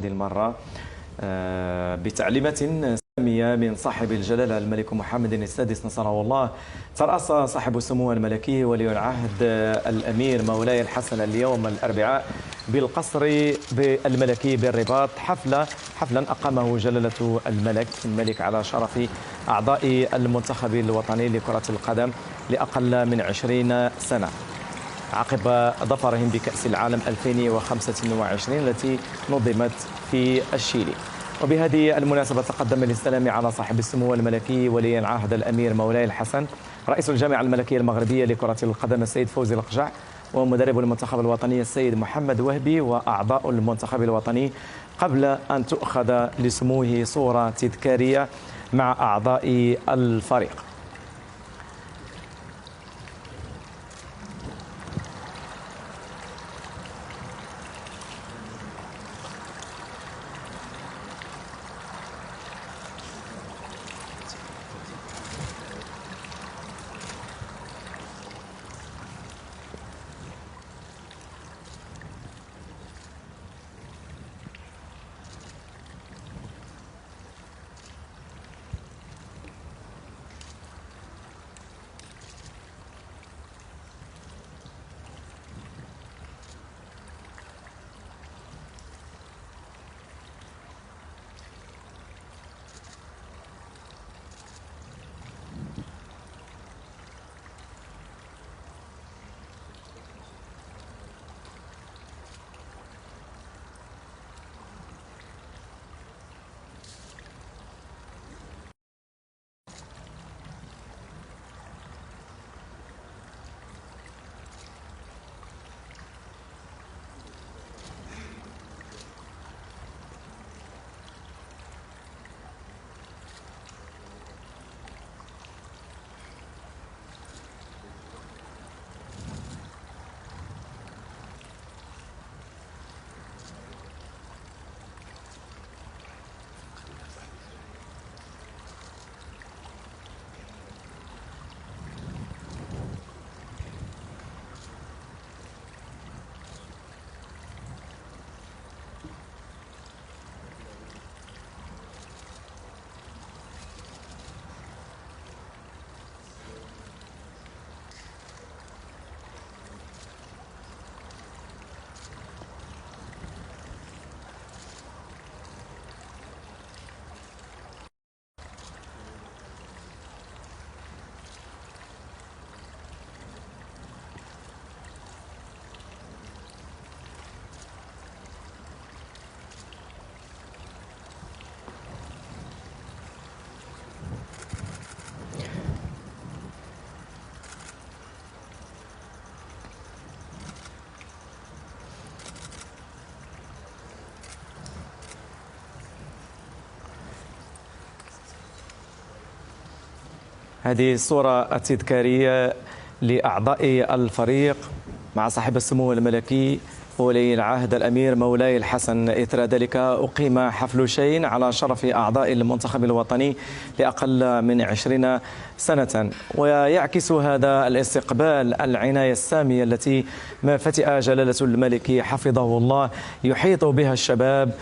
هذه المرة بتعليمة سامية من صاحب الجلالة الملك محمد السادس نصره الله. ترأس صاحب السمو الملكي ولي العهد الأمير مولاي الحسن اليوم الأربعاء بالقصر الملكي بالرباط حفلا أقامه جلالة الملك على شرف أعضاء المنتخب الوطني لكرة القدم لأقل من 20 سنة عقب ظفرهم بكأس العالم 2025 التي نظمت في الشيلي. وبهذه المناسبة تقدم للسلام على صاحب السمو الملكي ولي العهد الأمير مولاي الحسن رئيس الجامعة الملكية المغربية لكرة القدم السيد فوزي القجع، ومدرب المنتخب الوطني السيد محمد وهبي، وأعضاء المنتخب الوطني، قبل أن تؤخذ لسموه صورة تذكارية مع أعضاء الفريق. هذه الصورة التذكارية لأعضاء الفريق مع صاحب السمو الملكي ولي العهد الأمير مولاي الحسن. إثر ذلك أقيم حفل شين على شرف أعضاء المنتخب الوطني لأقل من 20 سنة، ويعكس هذا الاستقبال العناية السامية التي ما فتئ جلالة الملك حفظه الله يحيط بها الشباب